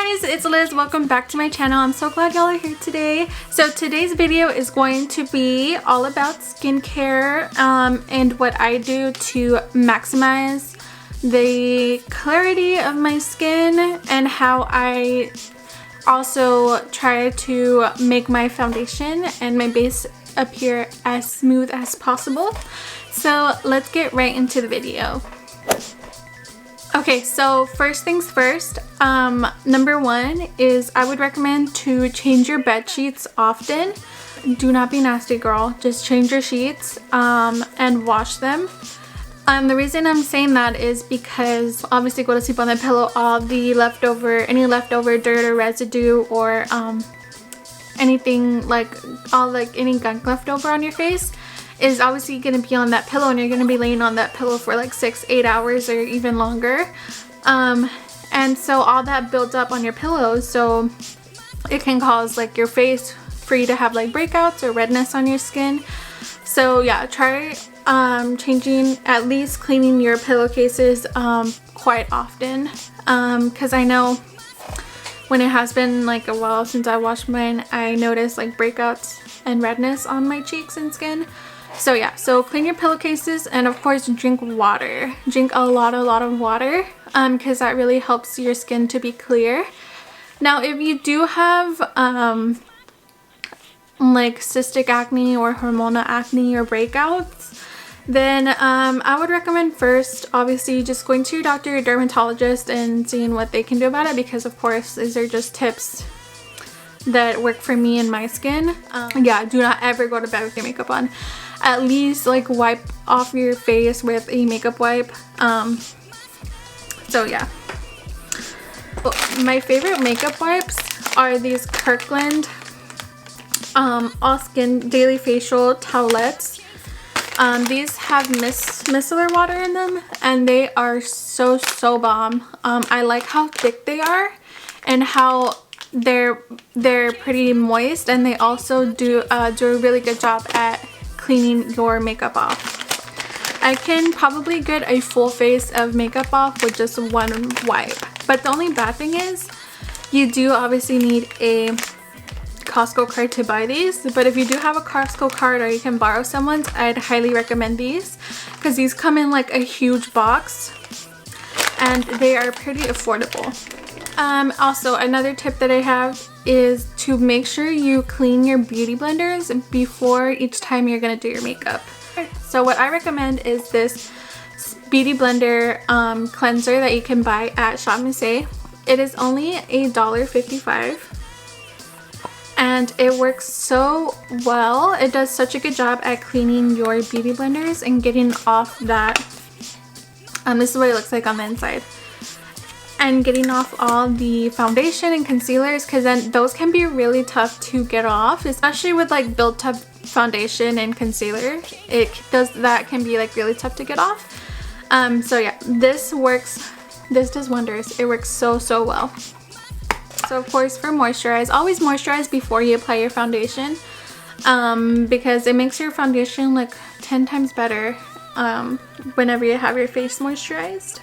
guys, it's Liz. Welcome back to my channel. I'm so glad y'all are here today. So today's video is going to be all about skincare and what I do to maximize the clarity of my skin and how I also try to make my foundation and my base appear as smooth as possible. So let's get right into the video. Okay, so first things first, number one is I would recommend to change your bed sheets often. Do not be nasty, girl. Just change your sheets and wash them. The reason I'm saying that is because obviously go to sleep on the pillow, all the any leftover dirt or residue or anything like any gunk left over on your face is obviously going to be on that pillow, and you're going to be laying on that pillow for like 6-8 hours or even longer, and so all that builds up on your pillow, so it can cause like your face for you to have like breakouts or redness on your skin. So yeah, try changing, at least cleaning your pillowcases quite often, because I know when it has been like a while since I washed mine, I noticed like breakouts and redness on my cheeks and skin. So yeah, so clean your pillowcases, and of course drink water. Drink a lot of water because that really helps your skin to be clear. Now if you do have like cystic acne or hormonal acne or breakouts, then I would recommend first obviously just going to your doctor, your dermatologist, and seeing what they can do about it, because of course these are just tips that work for me and my skin. Yeah, do not ever go to bed with your makeup on. At least like wipe off your face with a makeup wipe. So yeah, my favorite makeup wipes are these Kirkland all skin daily facial towelettes. These have micellar water in them, and they are so bomb. I like how thick they are and how they're pretty moist, and they also do a really good job at cleaning your makeup off. I can probably get a full face of makeup off with just one wipe, but the only bad thing is you do obviously need a Costco card to buy these. But if you do have a Costco card or you can borrow someone's, I'd highly recommend these because these come in like a huge box and they are pretty affordable. Also, another tip that I have is to make sure you clean your beauty blenders before each time you're gonna do your makeup. So what I recommend is this beauty blender cleanser that you can buy at Shop Miss. It is only $1.55 and it works so well. It does such a good job at cleaning your beauty blenders and getting off that, this is what it looks like on the inside, and getting off all the foundation and concealers, because then those can be really tough to get off, especially with like built up foundation and concealer. That can be like really tough to get off. So yeah, this does wonders. It works so well. So of course, for moisturize, always moisturize before you apply your foundation, because it makes your foundation like 10 times better whenever you have your face moisturized.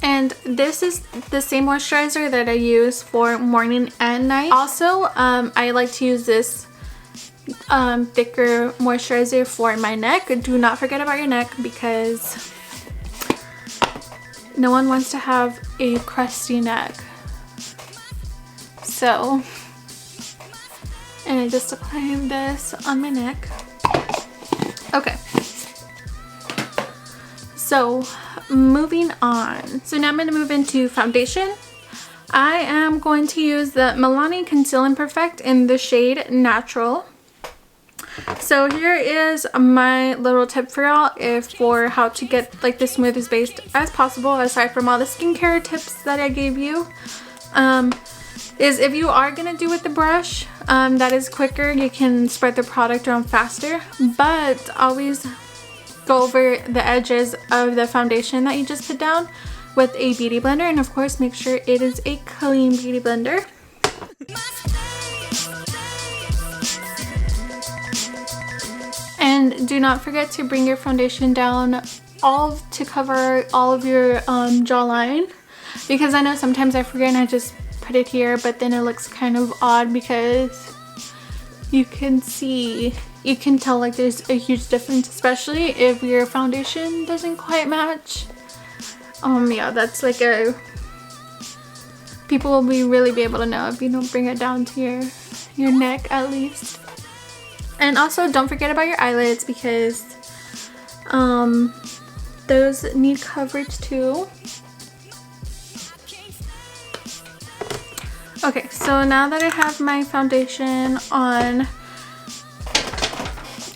And this is the same moisturizer that I use for morning and night. Also, I like to use this thicker moisturizer for my neck. Do not forget about your neck, because no one wants to have a crusty neck. So, and I just applied this on my neck. Okay. So moving on. So now I'm going to move into foundation. I am going to use the Milani Conceal and Perfect in the shade Natural. So here is my little tip for y'all for how to get like the smoothest base as possible, aside from all the skincare tips that I gave you. Is if you are going to do with the brush, that is quicker. You can spread the product around faster, but always go over the edges of the foundation that you just put down with a beauty blender, and of course make sure it is a clean beauty blender. And do not forget to bring your foundation down to cover all of your jawline, because I know sometimes I forget and I just put it here, but then it looks kind of odd because you can tell like there's a huge difference, especially if your foundation doesn't quite match. Yeah, that's like people will really be able to know if you don't bring it down to your neck at least. And also don't forget about your eyelids, because those need coverage too. Okay, so now that I have my foundation on,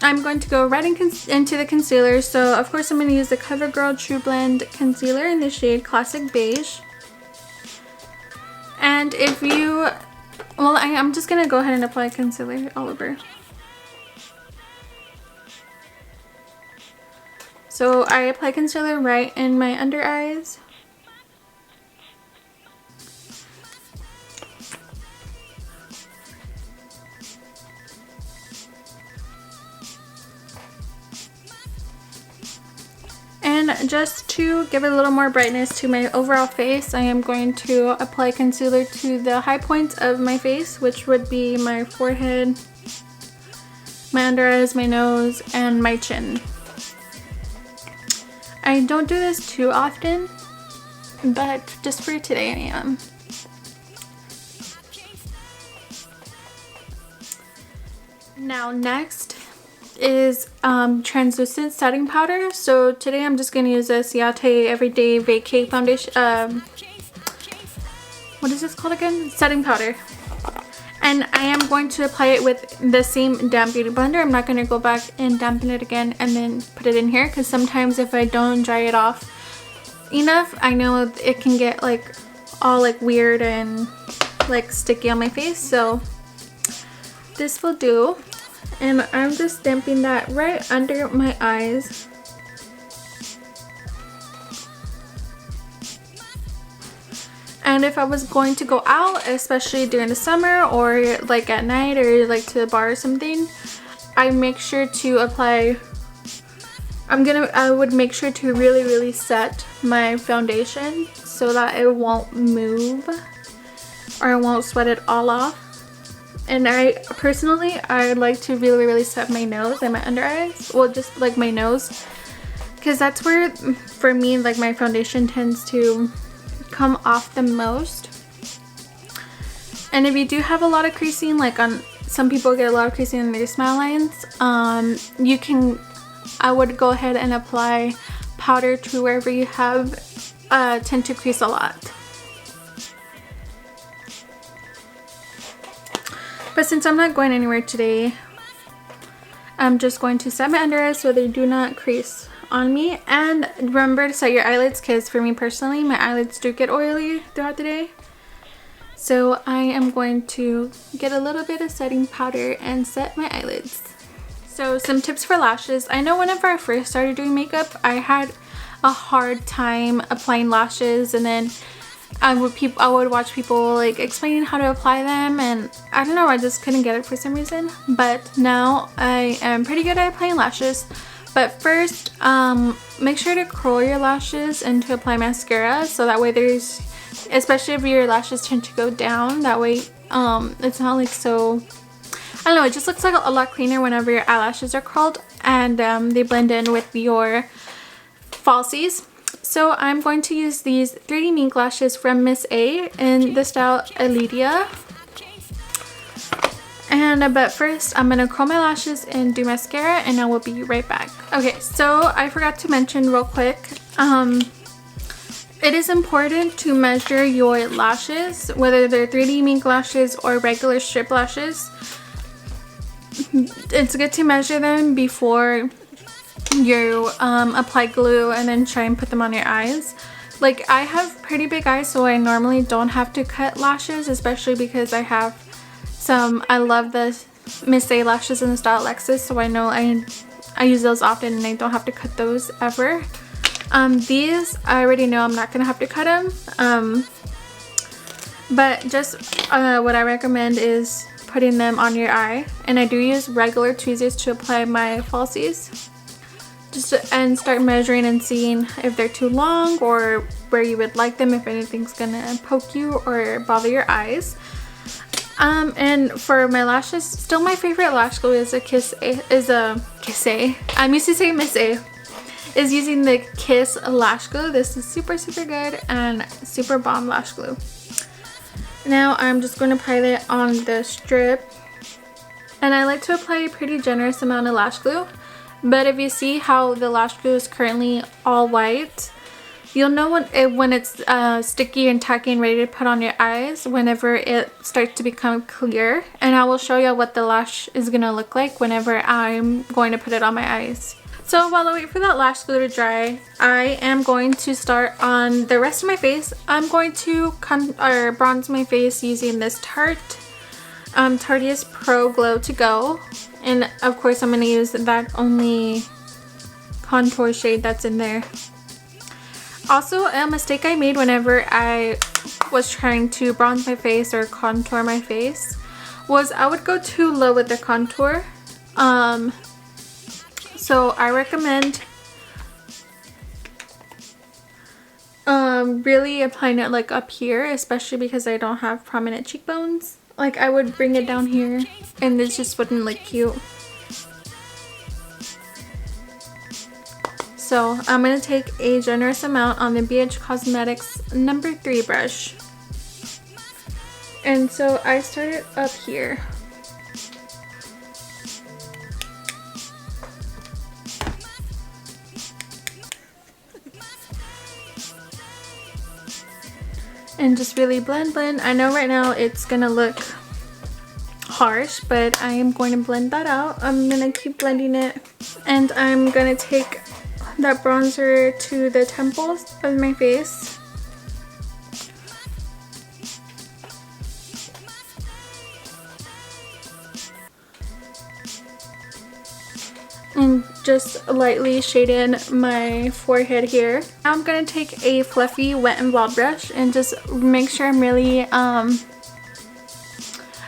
I'm going to go right into the concealer. So of course I'm going to use the COVERGIRL TruBlend concealer in the shade Classic Beige. And if you, well, I'm just going to go ahead and apply concealer all over. So I apply concealer right in my under eyes. And just to give a little more brightness to my overall face, I am going to apply concealer to the high points of my face, which would be my forehead, my under eyes, my nose, and my chin. I don't do this too often, but just for today I am. Now next is translucent setting powder. So today I'm just going to use a Ciate Everyday VACAY foundation. What is this called again? Setting powder. And I am going to apply it with the same damp beauty blender. I'm not going to go back and dampen it again and then put it in here, because sometimes if I don't dry it off enough, I know it can get like all like weird and like sticky on my face. So this will do. And I'm just damping that right under my eyes. And if I was going to go out, especially during the summer or like at night or like to the bar or something, I make sure to apply, I would make sure to really set my foundation so that it won't move or I won't sweat it all off. And I like to really set my nose and my under eyes, well, just like my nose, because that's where for me like my foundation tends to come off the most. And if you do have a lot of creasing, like on some people get a lot of creasing in their smile lines, I would go ahead and apply powder to wherever you have tend to crease a lot. But since I'm not going anywhere today, I'm just going to set my under eyes so they do not crease on me. And remember to set your eyelids, because for me personally, my eyelids do get oily throughout the day. So I am going to get a little bit of setting powder and set my eyelids. So some tips for lashes. I know whenever I first started doing makeup, I had a hard time applying lashes, and then I would watch people like explaining how to apply them, and I don't know, I just couldn't get it for some reason. But now I am pretty good at applying lashes. But first, make sure to curl your lashes and to apply mascara, so that way there's, especially if your lashes tend to go down, that way it's not like so, I don't know, it just looks like a lot cleaner whenever your eyelashes are curled and they blend in with your falsies. So I'm going to use these 3D Mink Lashes from Miss A in the style Elidia. But first I'm going to curl my lashes and do mascara, and I will be right back. Okay, so I forgot to mention real quick, it is important to measure your lashes, whether they're 3D Mink Lashes or regular strip lashes. It's good to measure them before you apply glue and then try and put them on your eyes. Like, I have pretty big eyes, so I normally don't have to cut lashes, especially because I have I love the Miss A lashes in the style Lexus, so I know I use those often and I don't have to cut those ever. These I already know I'm not gonna have to cut them, but just what I recommend is putting them on your eye. And I do use regular tweezers to apply my falsies. And start measuring and seeing if they're too long or where you would like them, if anything's gonna poke you or bother your eyes. And for my lashes, still my favorite lash glue is I'm used to say Miss A. Is using the Kiss lash glue. This is super good and super bomb lash glue. Now I'm just going to apply it on the strip, and I like to apply a pretty generous amount of lash glue. But if you see how the lash glue is currently all white, you'll know when it's sticky and tacky and ready to put on your eyes whenever it starts to become clear. And I will show you what the lash is going to look like whenever I'm going to put it on my eyes. So while I wait for that lash glue to dry, I am going to start on the rest of my face. I'm going to bronze my face using this Tarteist Pro Glow to Go. And of course I'm going to use that only contour shade that's in there. Also, a mistake I made whenever I was trying to bronze my face or contour my face was I would go too low with the contour. So I recommend really applying it like up here, especially because I don't have prominent cheekbones. Like I would bring it down here and this just wouldn't look cute. So I'm going to take a generous amount on the BH Cosmetics No. 3 brush. And so I started up here. And just really blend. I know right now it's gonna look harsh, but I am going to blend that out. I'm gonna keep blending it, and I'm gonna take that bronzer to the temples of my face. And just lightly shade in my forehead here. Now I'm going to take a fluffy wet and blot brush and just make sure I'm really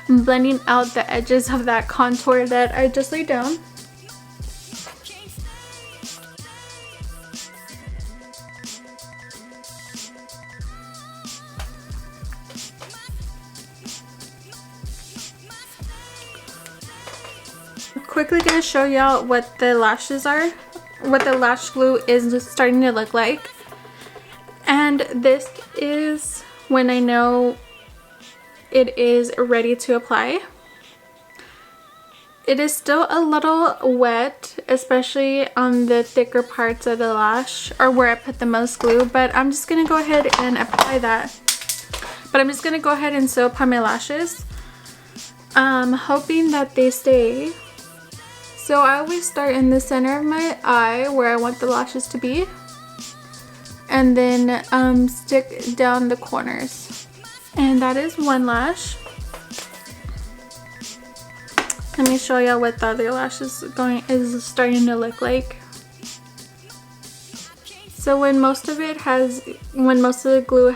blending out the edges of that contour that I just laid down. Quickly gonna show y'all what the lashes are, what the lash glue is just starting to look like. And this is when I know it is ready to apply. It is still a little wet, especially on the thicker parts of the lash or where I put the most glue, but I'm just gonna go ahead and apply that. But I'm just gonna go ahead and sew up on my lashes, hoping that they stay. So I always start in the center of my eye where I want the lashes to be, and then stick down the corners. And that is one lash. Let me show y'all what the other lash is starting to look like. So when most of the glue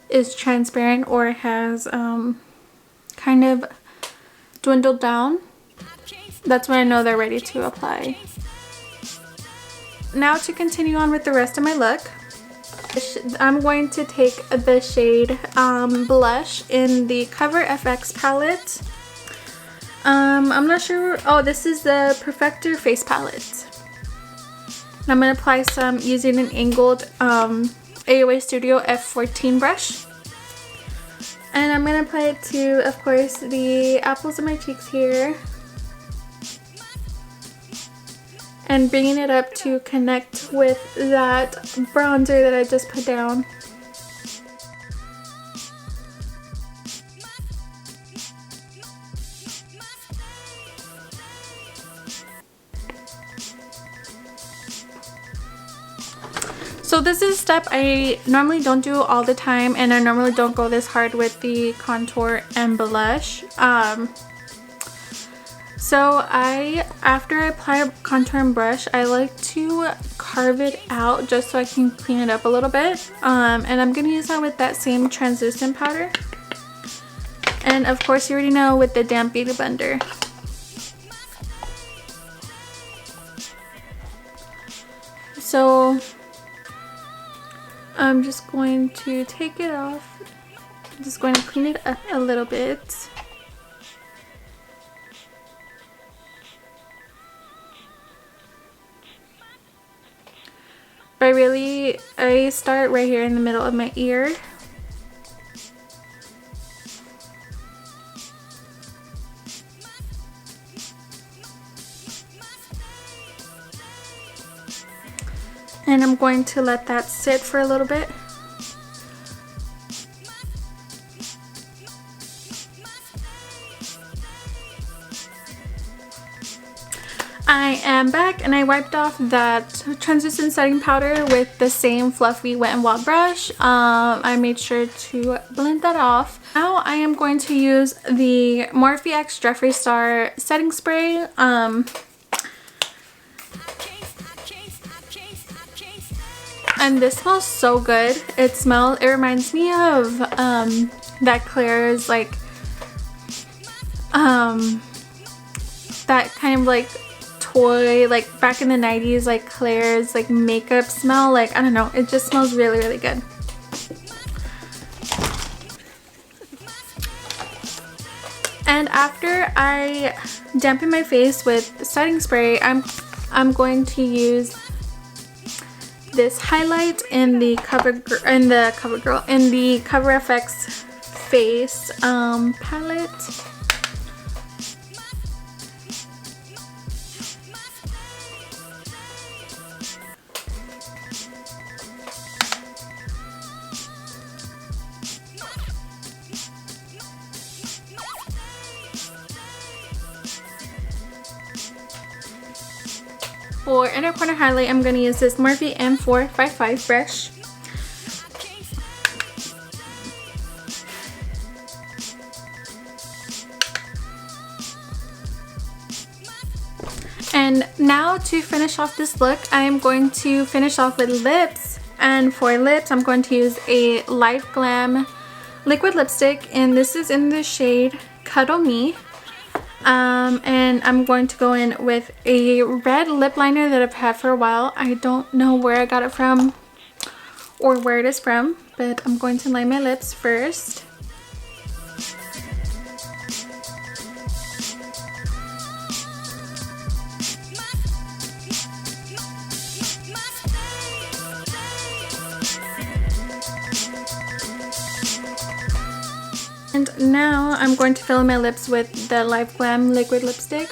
is transparent or has kind of dwindled down, that's when I know they're ready to apply. Now to continue on with the rest of my look, I'm going to take the shade Blush in the Cover FX palette. I'm not sure, oh, this is the Perfector face palette. And I'm going to apply some using an angled AOA Studio F14 brush. And I'm going to apply it to, of course, the apples of my cheeks here. And bringing it up to connect with that bronzer that I just put down. So this is a step I normally don't do all the time, and I normally don't go this hard with the contour and blush. So after I apply a contour and brush, I like to carve it out just so I can clean it up a little bit. And I'm going to use that with that same translucent powder. And of course you already know, with the damp beauty blender. So I'm just going to take it off. I'm just going to clean it up a little bit. But I start right here in the middle of my ear. And I'm going to let that sit for a little bit. I am back, and I wiped off that translucent setting powder with the same fluffy Wet n Wild brush. I made sure to blend that off. Now I am going to use the Morphe X Jeffree Star setting spray. And this smells so good. It reminds me of that Claire's, like that kind of like toy, like back in the 90s, like Claire's like makeup smell. Like, I don't know, it just smells really, really good. And after I dampen my face with setting spray, I'm going to use this highlight in the CoverFX face palette. For inner corner highlight, I'm going to use this Morphe M455 brush. And now to finish off this look, I am going to finish off with lips. And for lips, I'm going to use a Light Glam liquid lipstick, and this is in the shade Cuddle Me. And I'm going to go in with a red lip liner that I've had for a while. I don't know where I got it from or where it is from, but I'm going to line my lips first. And now I'm going to fill my lips with the Light Glam liquid lipstick.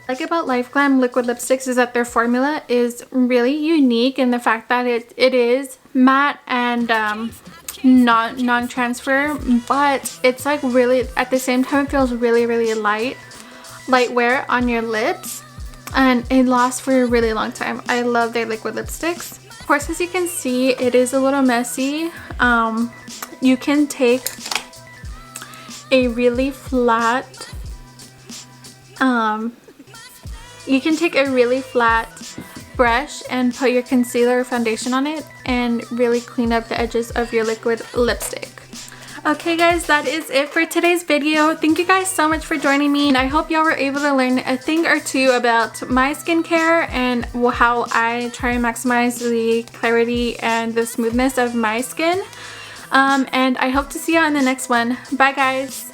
What I like about Light Glam liquid lipsticks is that their formula is really unique in the fact that it is matte and non-transfer, but it's like really, at the same time, it feels really, really lightwear on your lips, and it lasts for a really long time. I love their liquid lipsticks. Of course, as you can see, it is a little messy. You can take a really flat brush and put your concealer or foundation on it and really clean up the edges of your liquid lipstick. Okay guys, that is it for today's video. Thank you guys so much for joining me, and I hope y'all were able to learn a thing or two about my skincare and how I try and maximize the clarity and the smoothness of my skin. And I hope to see you on the next one. Bye guys!